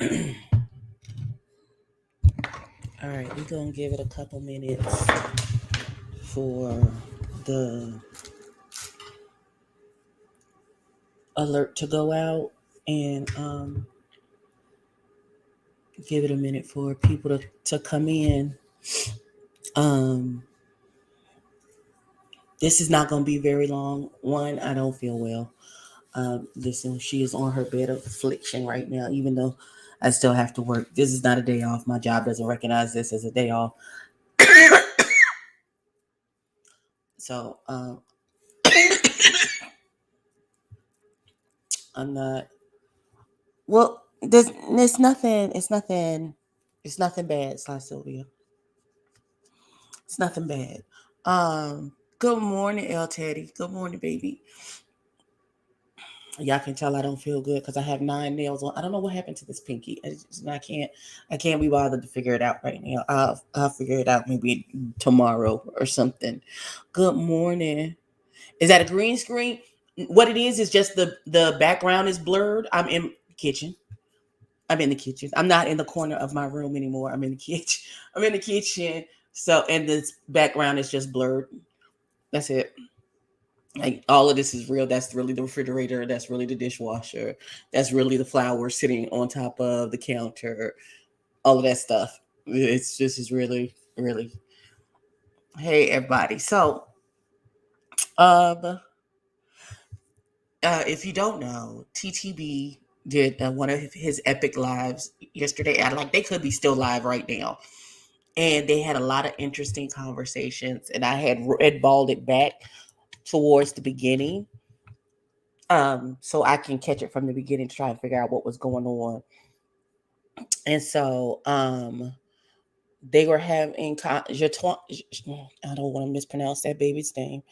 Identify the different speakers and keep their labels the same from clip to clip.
Speaker 1: All right, we're gonna give it a couple minutes for the alert to go out and give it a minute for people to come in. Um, this is not gonna be very long. One, I don't feel well. Listen, she is on her bed of affliction right now, even though I still have to work. This is not a day off. My job doesn't recognize this as a day off. So I'm not. Well, there's nothing. It's nothing. It's nothing bad, Sly Sylvia. It's nothing bad. Good morning, El Teddy. Good morning, baby. Y'all can tell I don't feel good because I have 9 nails on. I don't know what happened to this pinky. I can't be bothered to figure it out right now. I'll figure it out maybe tomorrow or something. Good morning. Is that a green screen? What it is just the background is blurred. I'm in the kitchen. I'm in the kitchen. I'm not in the corner of my room anymore. I'm in the kitchen. I'm in the kitchen. So and this background is just blurred. That's it. Like all of this is real. That's really the refrigerator. That's really the dishwasher. That's really the flour sitting on top of the counter. All of that stuff. It's just is really, really. Hey everybody. So um if you don't know, TTB did one of his epic lives yesterday. I like they could be still live right now. And they had a lot of interesting conversations. And I had red balled it back towards the beginning, so I can catch it from the beginning to try and figure out what was going on. And so they were having Jatuan, I don't want to mispronounce that baby's name.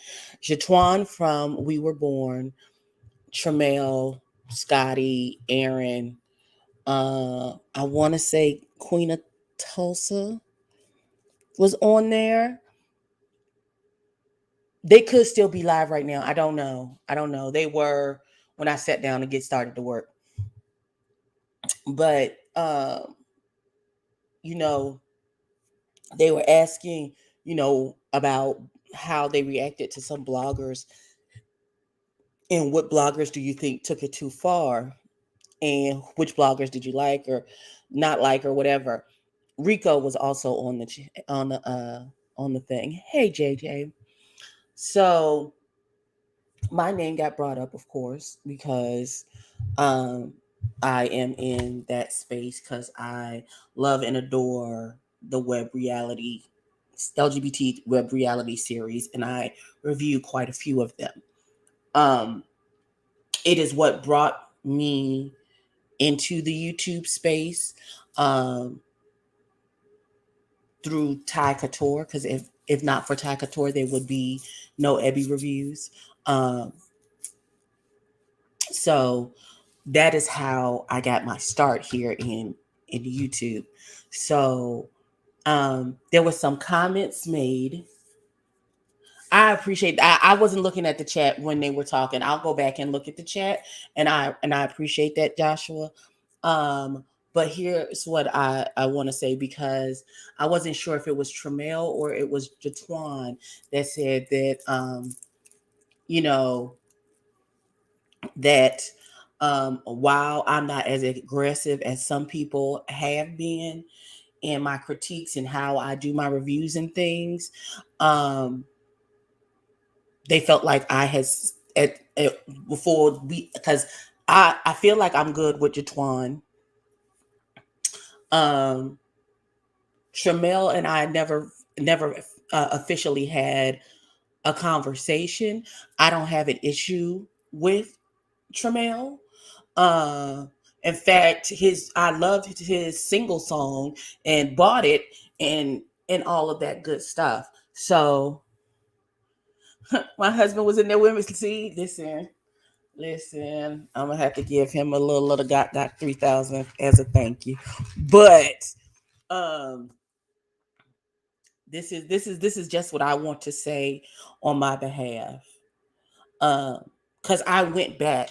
Speaker 1: Jatuan from We Were Born, Tremel, Scotty, Aaron, I want to say Queen of Tulsa was on there. They could still be live right now. I don't know. I don't know. They were when I sat down to get started to work. But you know, they were asking, about how they reacted to some bloggers and what bloggers do you think took it too far and which bloggers did you like or not like or whatever. Rico was also on the thing. Hey JJ. So my name got brought up, of course, because um, I am in that space because I love and adore the web reality, LGBT web reality series, and I review quite a few of them. Um, it is what brought me into the YouTube space through Ty Couture, because if not for Ty Couture, there would be no Ebby reviews. Um, so that is how I got my start here in YouTube. So there were some comments made. I appreciate. I wasn't looking at the chat when they were talking. I'll go back and look at the chat, and I appreciate that, Joshua. Um, but here's what I want to say because I wasn't sure if it was Tremel or it was Jatwan that said that you know that while I'm not as aggressive as some people have been in my critiques and how I do my reviews and things, um, they felt like I had at before we because I feel like I'm good with Jatwan. Um, Tramel and I never officially had a conversation. I don't have an issue with Tramel. Uh, in fact, his I loved his single song and bought it and all of that good stuff. So my husband was in there with me. See, listen. I'm gonna have to give him a little got 3,000 as a thank you. But um, this is just what I want to say on my behalf. Because I went back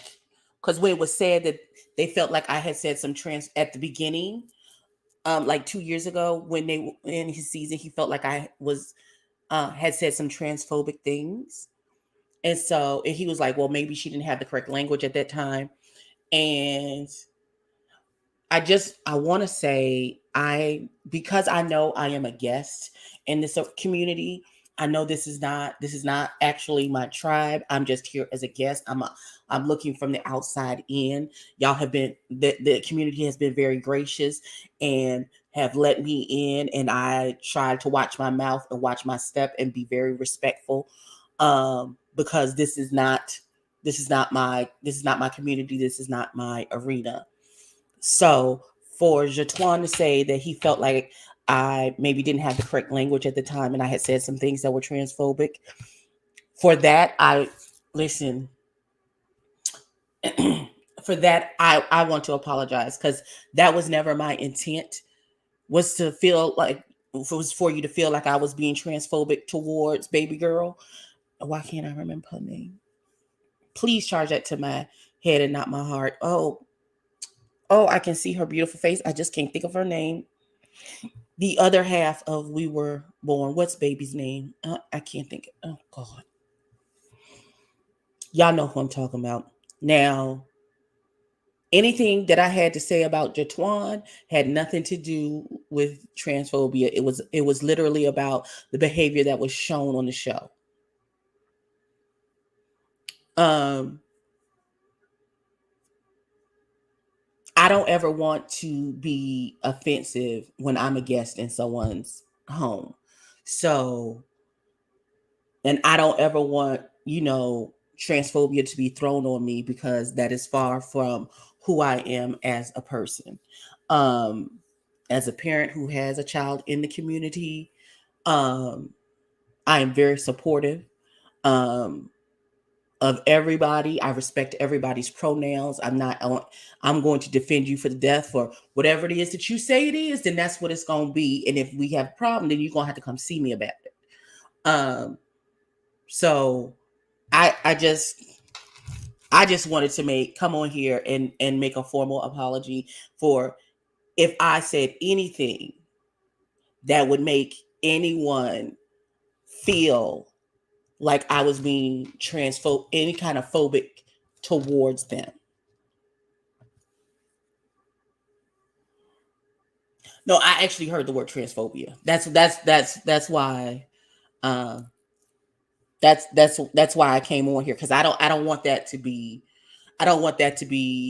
Speaker 1: because when it was said that they felt like I had said some trans at the beginning, like 2 years ago when they in his season, he felt like I was had said some transphobic things. And so and he was like, well, maybe she didn't have the correct language at that time. And I want to say because I know I am a guest in this community. I know this is not actually my tribe. I'm just here as a guest. I'm looking from the outside in. Y'all have been the community has been very gracious and have let me in, and I try to watch my mouth and watch my step and be very respectful, because this is not my community. This is not my arena. So for Jatuan to say that he felt like I maybe didn't have the correct language at the time and I had said some things that were transphobic, for that, I listen. For that, I want to apologize, because that was never my intent. Was to feel like was for you to feel like I was being transphobic towards baby girl. Why can't I remember her name? Please charge that to my head and not my heart. Oh, I can see her beautiful face. I just can't think of her name. The other half of We Were Born. What's baby's name? I can't think. Oh God, y'all know who I'm talking about. Now, anything that I had to say about Jatuan had nothing to do with transphobia. It was literally about the behavior that was shown on the show. Um, I don't ever want to be offensive when I'm a guest in someone's home. So, and I don't ever want, transphobia to be thrown on me, because that is far from who I am as a person. Um, as a parent who has a child in the community, um, I am very supportive. Um, of everybody. I respect everybody's pronouns. I'm going to defend you for the death for whatever it is that you say it is, then that's what it's going to be. And if we have a problem, then you're going to have to come see me about it. Um, so I just wanted to come on here and make a formal apology for if I said anything that would make anyone feel like I was being any kind of phobic towards them. No, I actually heard the word transphobia. That's why uh, that's why I came on here, because I don't want that to be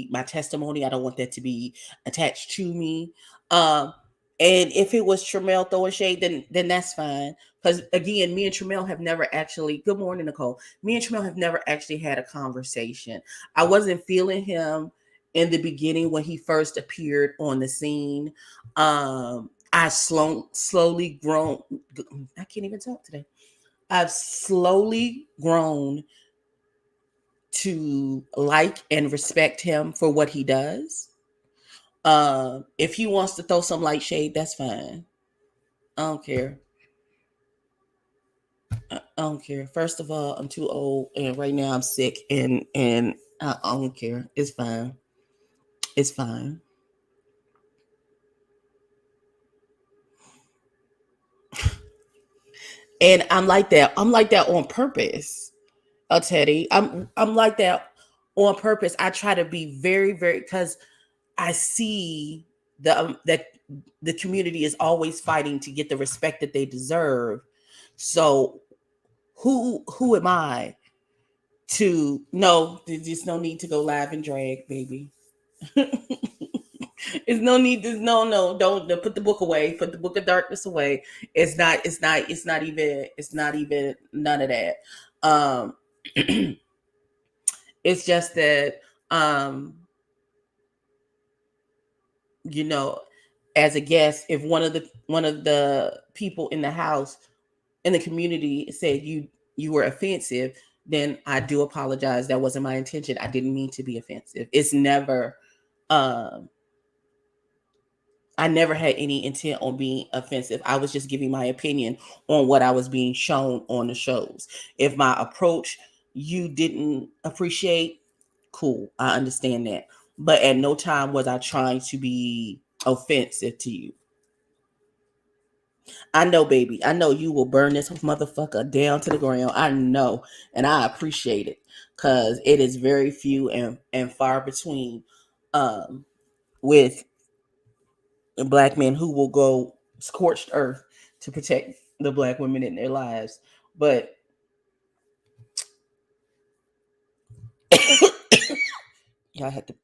Speaker 1: my testimony. I don't want that to be attached to me. Um, and if it was Tramel throwing shade, then that's fine. Because again, me and Tramel have never actually. Good morning, Nicole. Me and Tramel have never actually had a conversation. I wasn't feeling him in the beginning when he first appeared on the scene. I slowly grown. I can't even talk today. I've slowly grown to like and respect him for what he does. If he wants to throw some light shade, that's fine. I don't care. I don't care. First of all, I'm too old, and right now I'm sick, and I don't care. It's fine. It's fine. And I'm like that. I'm like that on purpose. Teddy. I'm like that on purpose. I try to be very, very, because I see that the community is always fighting to get the respect that they deserve. So who am I to no? There's just no need to go live and drag, baby. There's no need. There's no. Don't put the book away. Put the book of darkness away. It's not. It's not. It's not even. It's not even none of that. Um, it's just that you know, as a guest, if one of the people in the house in the community said you were offensive, then I do apologize. That wasn't my intention. I didn't mean to be offensive. It's never um I never had any intent on being offensive. I was just giving my opinion on what I was being shown on the shows. If my approach you didn't appreciate, Cool. I understand that. But at no time was I trying to be offensive to you. I know, baby. I know you will burn this motherfucker down to the ground. I know. And I appreciate it. Cause it is very few and far between with black men who will go scorched earth to protect the black women in their lives. But y'all had to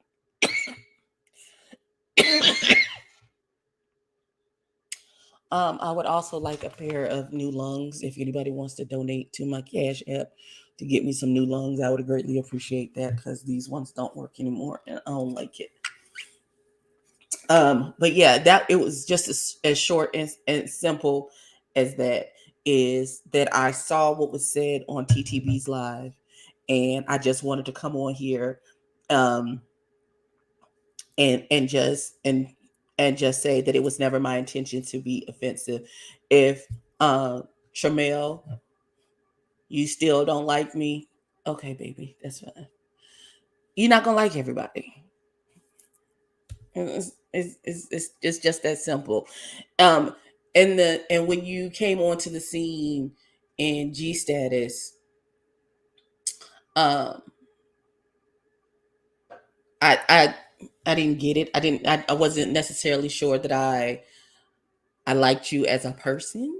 Speaker 1: I would also like a pair of new lungs. If anybody wants to donate to my Cash App to get me some new lungs, I would greatly appreciate that because these ones don't work anymore and I don't like it. But yeah, that it was just as short and simple as that. Is that I saw what was said on TTB's live, and I just wanted to come on here, um, and just say that it was never my intention to be offensive. If Tramel, you still don't like me, okay, baby, that's fine. You're not gonna like everybody. It's just that simple. Um, and when you came onto the scene in G Status, um, I I didn't get it. I wasn't necessarily sure that I liked you as a person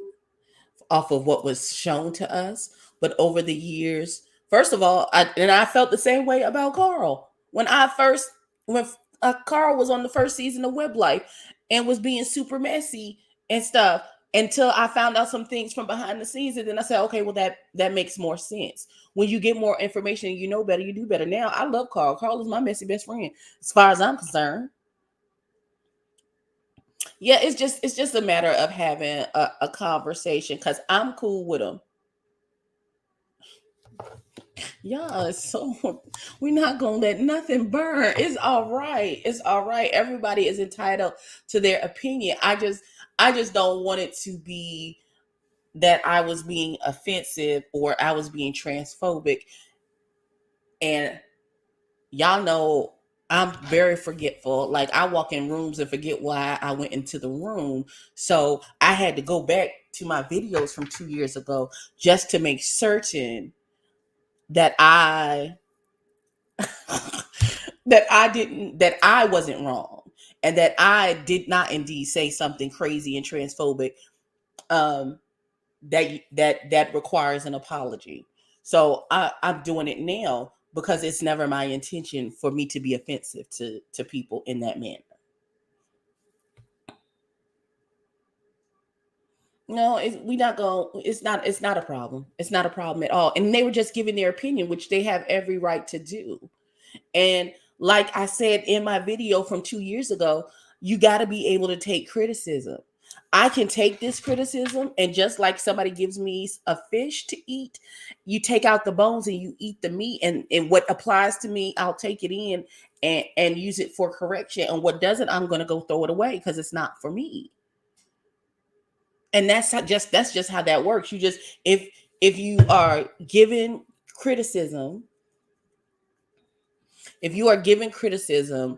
Speaker 1: off of what was shown to us. But over the years, first of all, I felt the same way about Carl when Carl was on the first season of Web Life and was being super messy and stuff until I found out some things from behind the scenes, and then I said, okay, well that makes more sense. When you get more information, you know better, you do better. Now I love Carl. Carl is my messy best friend, as far as I'm concerned. Yeah, it's just a matter of having a conversation because I'm cool with him. Yeah, so we're not gonna let nothing burn. It's all right. It's all right. Everybody is entitled to their opinion. I just don't want it to be that I was being offensive or I was being transphobic. And y'all know I'm very forgetful. Like I walk in rooms and forget why I went into the room. So I had to go back to my videos from 2 years ago just to make certain that I that I wasn't wrong and that I did not indeed say something crazy and transphobic um that requires an apology. So I'm doing it now because it's never my intention for me to be offensive to people in that manner. No, we not going. It's not a problem. It's not a problem at all. And they were just giving their opinion, which they have every right to do. And like I said in my video from 2 years ago, you got to be able to take criticism. I can take this criticism, and just like somebody gives me a fish to eat, you take out the bones and you eat the meat. And what applies to me, I'll take it in and use it for correction. And what doesn't, I'm going to go throw it away because it's not for me. And that's just how that works. You just if you are given criticism, if you are given criticism,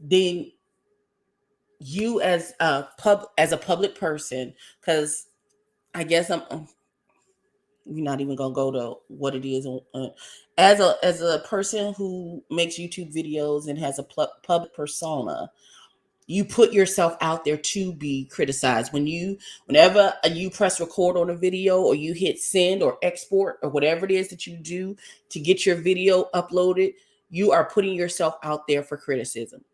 Speaker 1: then you as a public person, because I guess we're not even gonna go to what it is. As a person who makes YouTube videos and has a public persona, you put yourself out there to be criticized. Whenever you press record on a video or you hit send or export or whatever it is that you do to get your video uploaded, you are putting yourself out there for criticism.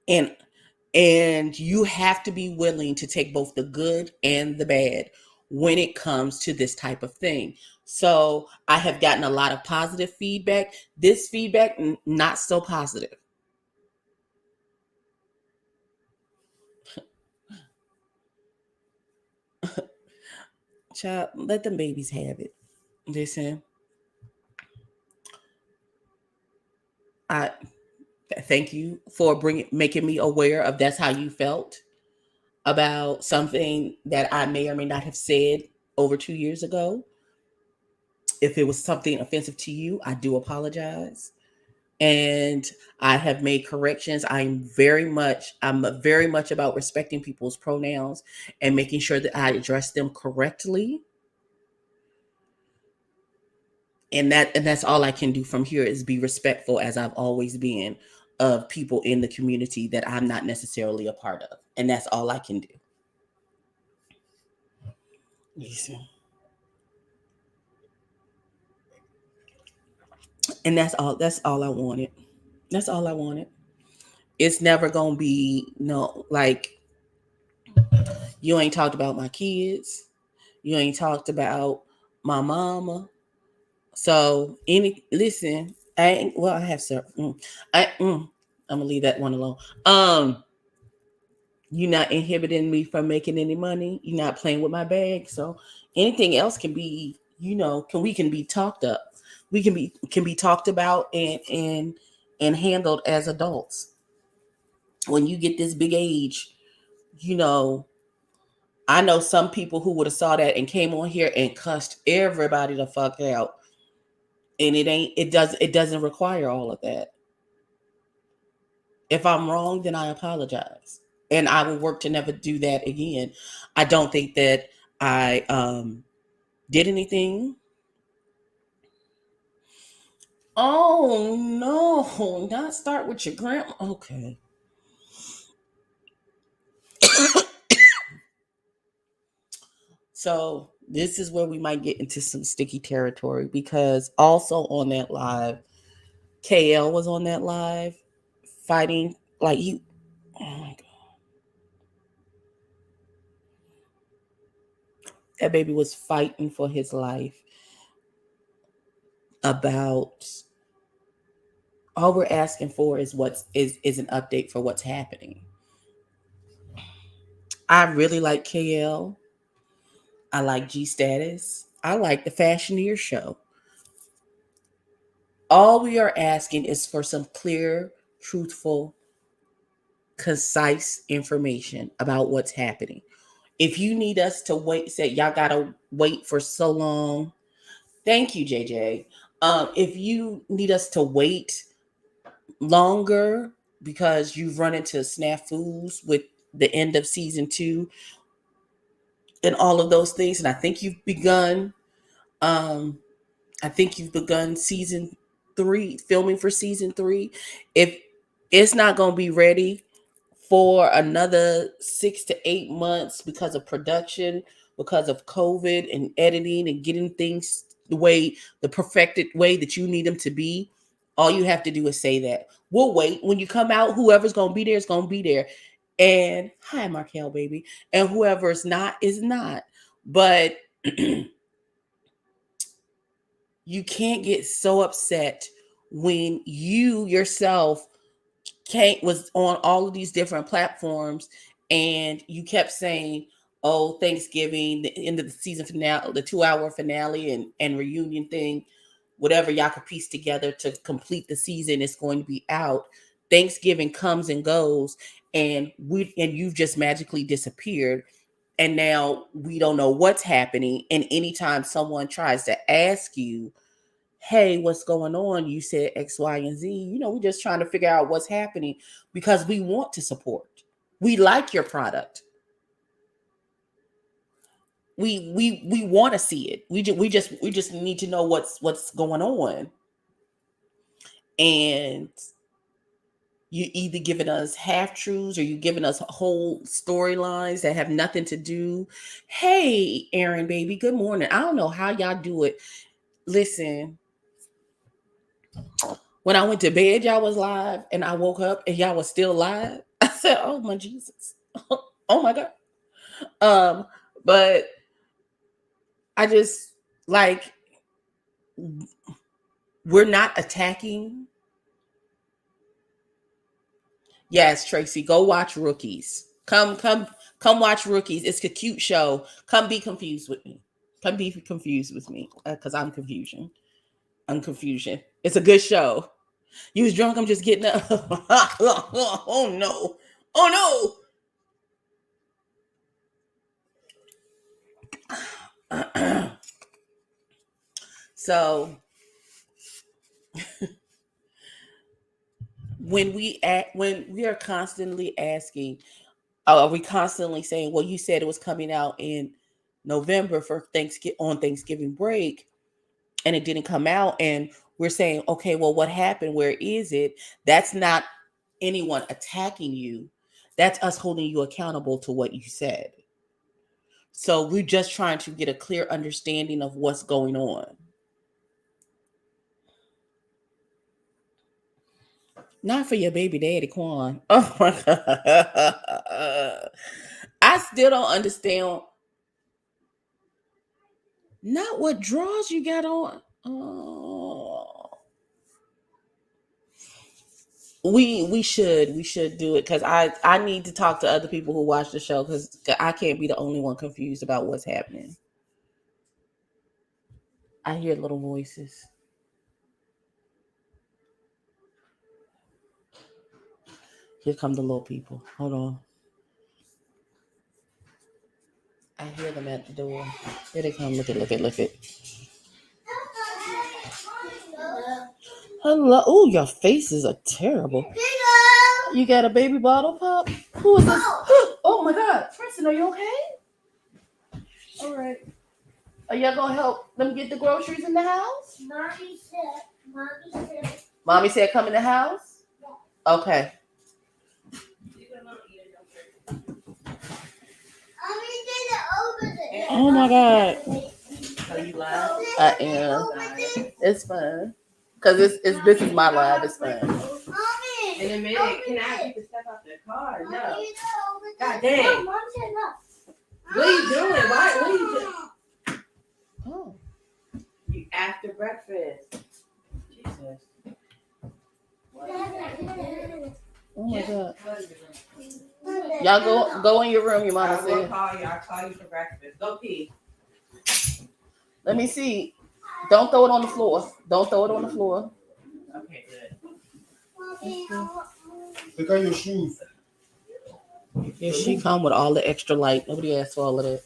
Speaker 1: And you have to be willing to take both the good and the bad when it comes to this type of thing. So I have gotten a lot of positive feedback. This feedback, not so positive. Child, let them babies have it. Listen, I thank you for making me aware of that's how you felt about something that I may or may not have said over 2 years ago. If it was something offensive to you, I do apologize. and I have made corrections. I'm very much about respecting people's pronouns and making sure that I address them correctly. And that's all I can do from here is be respectful, as I've always been, of people in the community that I'm not necessarily a part of. And that's all I can do. And that's all I wanted. That's all I wanted. It's never gonna be no, like, you ain't talked about my kids. You ain't talked about my mama. So listen, I ain't, well, I have several. I'm gonna leave that one alone. You're not inhibiting me from making any money. You're not playing with my bag. So anything else can be, can be talked up. We can be talked about and handled as adults. When you get this big age, you know, I know some people who would have saw that and came on here and cussed everybody the fuck out. And it doesn't require all of that. If I'm wrong, then I apologize. And I will work to never do that again. I don't think that I did anything. Oh no, not start with your grandma. Okay. So this is where we might get into some sticky territory, because also on that live, KL was on that live fighting, like, he, oh my god, that baby was fighting for his life about, all we're asking for is is an update for what's happening. I really like KL. I like G Status. I like the Fashioneer Show. All we are asking is for some clear, truthful, concise information about what's happening. If you need us to wait, say y'all gotta wait for so long. Thank you, JJ. If you need us to wait longer because you've run into snafus with the end of season 2 and all of those things, and um I think you've begun season 3, filming for season 3. If it's not going to be ready for another 6 to 8 months because of production, because of COVID and editing and getting things the perfected way that you need them to be, all you have to do is say that. We'll wait. When you come out, whoever's going to be there is going to be there. And hi, Markel, baby. And whoever is not. But you can't get so upset when you yourself was on all of these different platforms and you kept saying, oh, Thanksgiving, the end of the season finale, the 2-hour finale and reunion thing, whatever y'all could piece together to complete the season is going to be out. Thanksgiving comes and goes, and you've just magically disappeared. And now we don't know what's happening. And anytime someone tries to ask you, hey, what's going on? You said X, Y, and Z. We're just trying to figure out what's happening because we want to support. We like your product. We want to see it. We just need to know what's going on. And you either giving us half truths or you giving us whole storylines that have nothing to do. Hey, Aaron, baby, good morning. I don't know how y'all do it. Listen, when I went to bed, y'all was live, and I woke up and y'all was still live. I said, "Oh my Jesus, oh my God!" But I just, like, we're not attacking. Yes, Tracy, go watch Rookies. Come watch Rookies. It's a cute show. Come be confused with me. Come be confused with me because I'm confusion. I'm confusion. It's a good show. You was drunk. I'm just getting up. Oh no. Oh no. So when we are constantly asking, are we constantly saying, well, you said it was coming out in November for Thanksgiving on Thanksgiving break, and it didn't come out, and we're saying, okay, well, what happened? Where is it? That's not anyone attacking you. That's us holding you accountable to what you said. So we're just trying to get a clear understanding of what's going on. Not for your baby daddy, Quan. Oh my God. I still don't understand. Not what drawers you got on. Oh. We should do it because I need to talk to other people who watch the show because I can't be the only one confused about what's happening. I hear little voices. Here come the little people. Hold on. I hear them at the door. Here they come. Look it. Hello. Oh, your faces are terrible. You got a baby bottle pop? Who is this? Oh my God. Princeton, are you okay? All right. Are y'all gonna help them get the groceries in the house? Mommy said come in the house? Okay. Oh my God. Are you live? I am. It's fun. Cause it's this is my live. It's fun. In a minute, can I get to step out the car? No. God dang. What are you doing? Why? What are you doing? Oh. You after breakfast. Jesus. Oh my God. Y'all go in your room, your mama said. I'll call you for breakfast. Go pee. Let me see. Don't throw it on the floor. Don't throw it on the floor. Okay, good.
Speaker 2: Pick out your shoes.
Speaker 1: Yeah, she come with all the extra light. Nobody asked for all of that.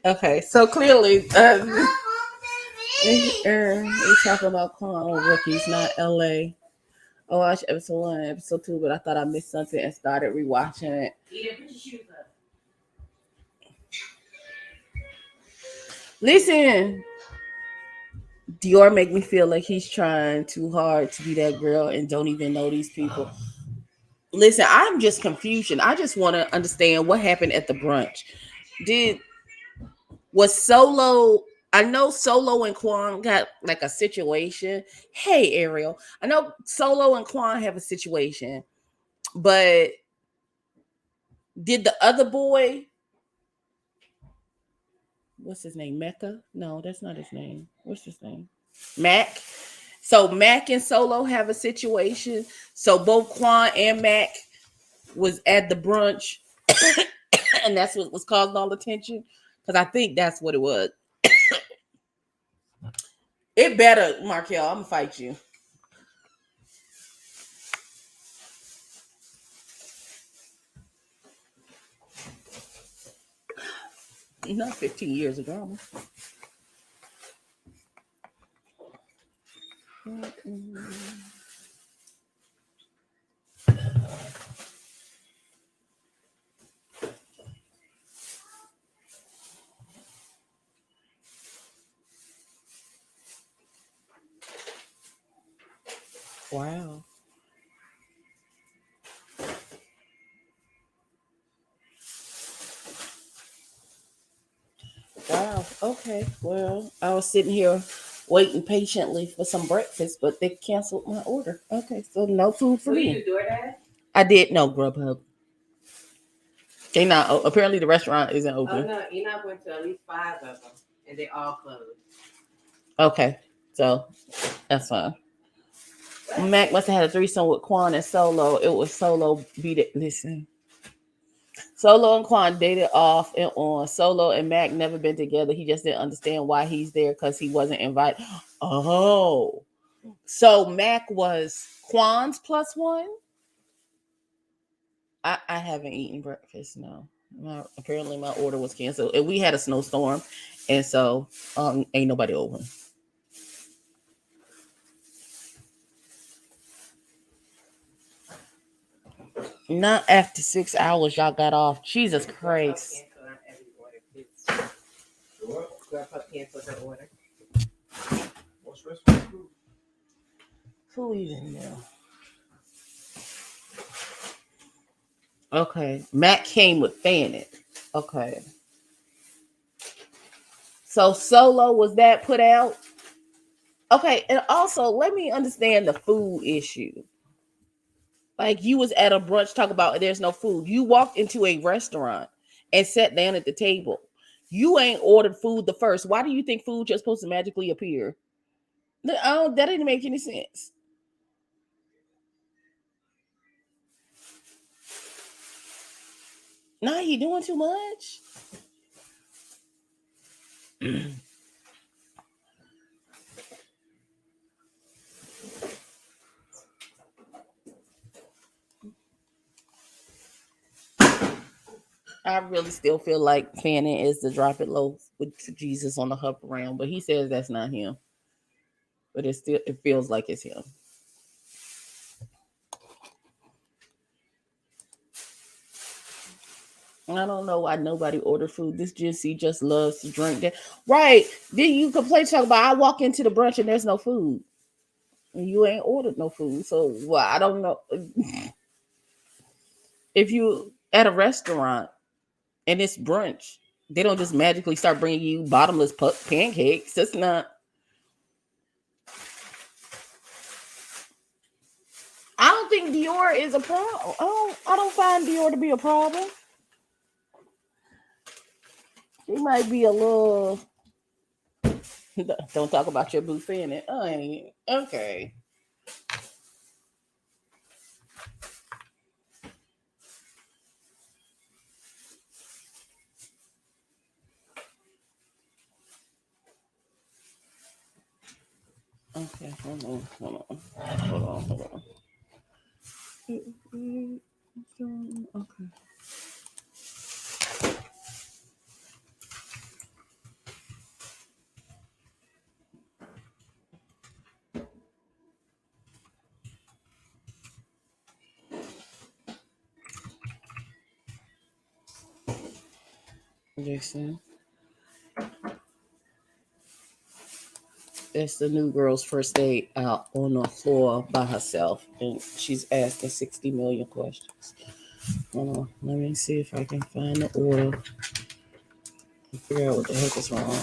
Speaker 1: Okay, so clearly, we're talking about Quan Rookies, not LA. I watched episode 1, episode 2, but I thought I missed something and started rewatching it. Listen, Dior make me feel like he's trying too hard to be that girl and don't even know these people. Listen, I'm just confusion. I just want to understand what happened at the brunch. Was Solo? I know Solo and Quan got like a situation. Hey, Ariel, I know Solo and Quan have a situation, but did the other boy? What's his name? Mecca? No, that's not his name. What's his name? Mac. So Mac and Solo have a situation. So both Quan and Mac was at the brunch, and that's what was causing all the tension. Because I think that's what it was. It better, Markel. I'm gonna fight you. Not 15 years of drama. Wow. Wow. Okay. Well, I was sitting here waiting patiently for some breakfast, but they canceled my order. Okay, so no food for me.
Speaker 3: You do DoorDash?
Speaker 1: I did no Grubhub. They not apparently the restaurant isn't
Speaker 3: Oh
Speaker 1: open.
Speaker 3: no, Enoch went to at least 5 of them, and they all closed.
Speaker 1: Okay, so that's fine. Mac must have had a threesome with Quan and Solo. It was Solo beat it. Listen. Solo and Quan dated off and on. Solo and Mac never been together. He just didn't understand why he's there because he wasn't invited. Oh. So Mac was Quan's plus one? I haven't eaten breakfast. No, apparently my order was canceled, and we had a snowstorm, and so ain't nobody open. Not after 6 hours, y'all got off. Jesus Christ!
Speaker 2: What?
Speaker 3: Grandpa canceled her order.
Speaker 2: What's restaurant food?
Speaker 1: Who even knew? Okay, Matt came with Fannin. Okay, so Solo was that put out? Okay, and also let me understand the food issue. Like you was at a brunch talk about there's no food. You walked into a restaurant and sat down at the table. You ain't ordered food the first. Why do you think food just supposed to magically appear? That didn't make any sense. Nah, you doing too much. I really still feel like Fanning is the drop it low with Jesus on the hop around, but he says that's not him. But it feels like it's him. I don't know why nobody ordered food. This GC just loves to drink that. Right. Then you complain talk about I walk into the brunch and there's no food. And you ain't ordered no food. So well, I don't know. If you at a restaurant and it's brunch, they don't just magically start bringing you bottomless pancakes. That's not. I don't think Dior is a problem. I don't find Dior to be a problem. He might be a little. Don't talk about your boo in it. Oh, okay. Okay, hold on. Okay. Jason. It's the new girl's first day out on the floor by herself, and she's asking 60 million questions. Hold on, let me see if I can find the order and figure out what the heck is wrong.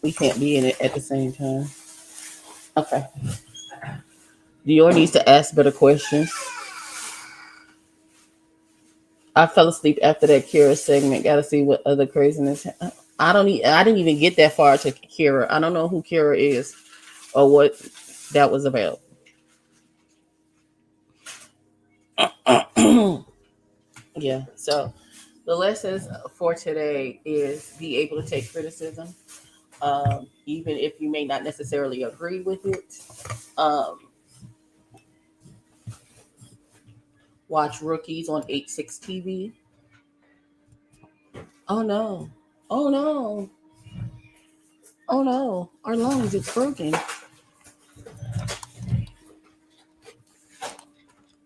Speaker 1: We can't be in it at the same time. Okay. Dior needs to ask better questions. I fell asleep after that Kira segment. Got to see what other craziness. I didn't even get that far to Kira. I don't know who Kira is or what that was about. Yeah. So the lessons for today is be able to take criticism, even if you may not necessarily agree with it. Um, watch Rookies on 86 TV. Oh no. Oh no. Oh no. Our lungs, it's broken.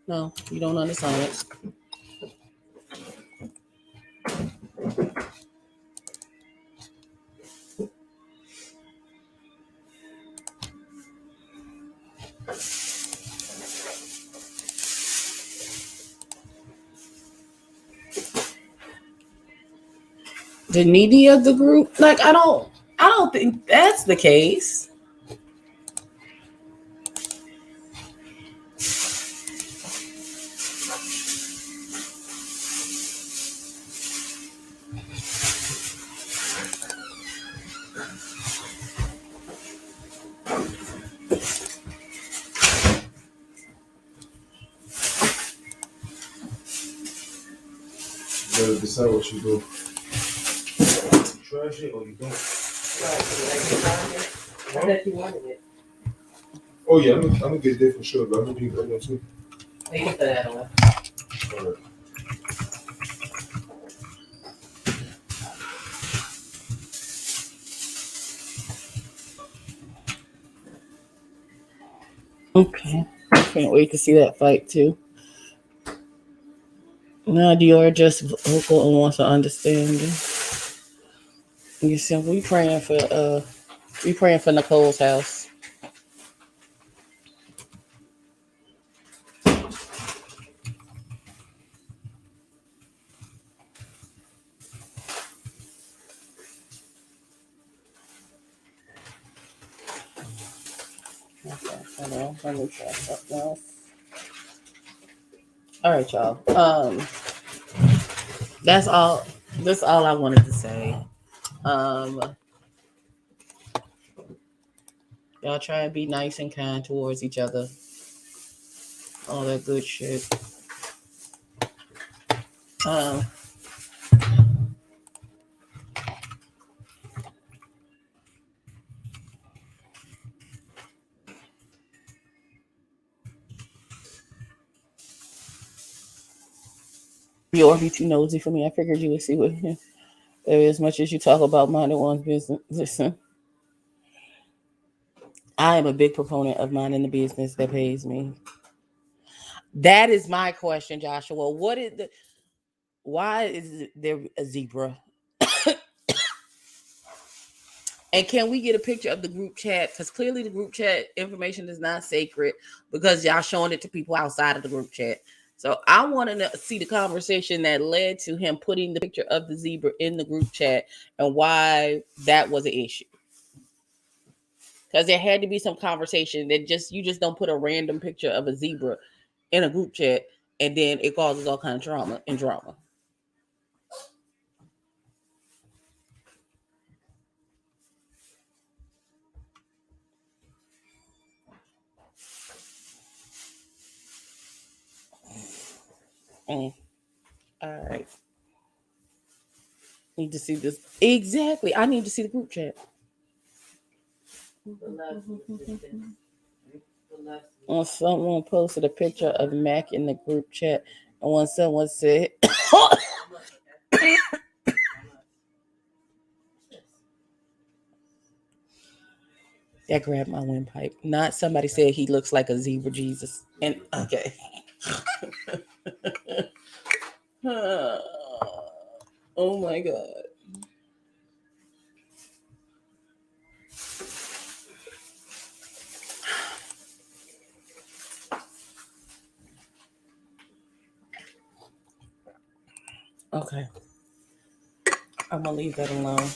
Speaker 1: No, you don't understand it. The needy of the group? Like I don't think that's the case.
Speaker 2: decide what you do. You trash it or you don't.
Speaker 3: I bet you wanted it.
Speaker 2: Oh yeah, I'm gonna get that for sure, but I'm gonna need that one too.
Speaker 3: They can put that on.
Speaker 2: All right.
Speaker 1: Okay. Can't wait to see that fight too. Now Dior just vocal and wants to understand you. You see, we praying for Nicole's house. Okay, hold on. Let me try something else. All right, y'all. That's all. That's all I wanted to say. Y'all try and be nice and kind towards each other. All that good shit. You or be too nosy for me. I figured you would see what as much as you talk about minding one's business. Listen, I am a big proponent of minding the business that pays me. That is my question, Joshua. Why is there a zebra? And can we get a picture of the group chat? Because clearly the group chat information is not sacred because y'all showing it to people outside of the group chat. So I want to see the conversation that led to him putting the picture of the zebra in the group chat and why that was an issue. Because there had to be some conversation that you just don't put a random picture of a zebra in a group chat and then it causes all kind of trauma and drama. All right. Need to see this. Exactly. I need to see the group chat. When someone posted a picture of Mac in the group chat, and when someone said, that grabbed my windpipe. Not somebody said he looks like a zebra Jesus. And okay. Oh my God. Okay. I'm gonna leave that alone.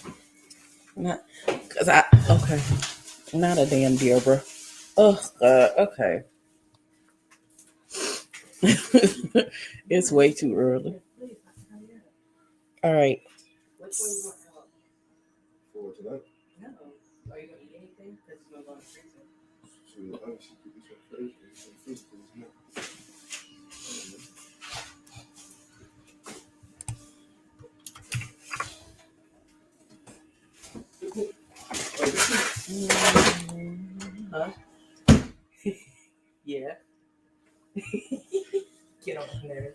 Speaker 1: Not because okay. Not a damn deer, bro. Oh God, okay. It's way too early. All right.
Speaker 3: Which one you want out?
Speaker 2: For tonight.
Speaker 3: No. Are you gonna eat anything? Because you're gonna go to freezer.
Speaker 2: So obviously could be some Thursday, some physical as well.
Speaker 3: Huh? Yeah. Get on there.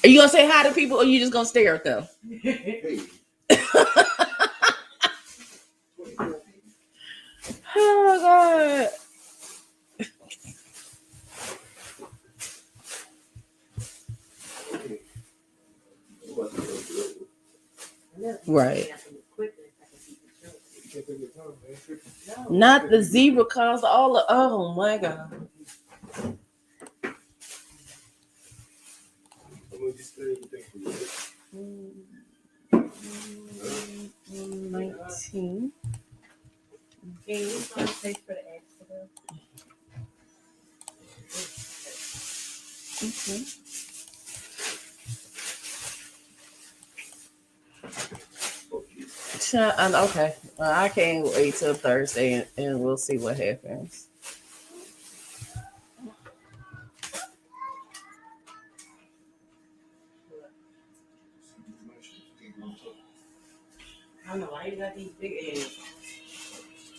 Speaker 1: Are you gonna say hi to people or you just gonna stare at them?
Speaker 2: Hey.
Speaker 1: Oh God. Right. Not the zebra caused all the. Oh my God. 19.
Speaker 3: Can you find space for the eggs to go?
Speaker 1: Okay. Okay. I can't wait till Thursday and we'll see what happens.
Speaker 3: I don't know why you got these big eggs.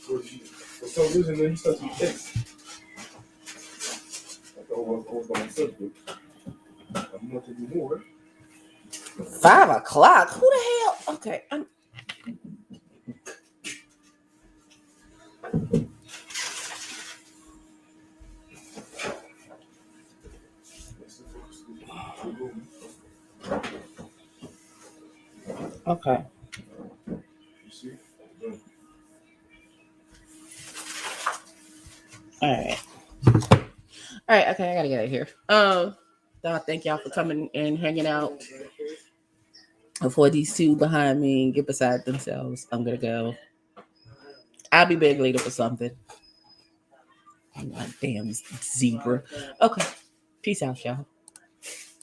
Speaker 2: For some reason, then he starts to text. Like, oh, I was on Facebook. I'm not anymore.
Speaker 1: 5 o'clock. Who the hell? Okay. Okay.
Speaker 2: You see?
Speaker 1: All right. Okay, I gotta get out of here. Thank y'all for coming and hanging out. Before these two behind me get beside themselves, I'm gonna go. I'll be back later for something. Damn zebra. Okay. Peace out, y'all.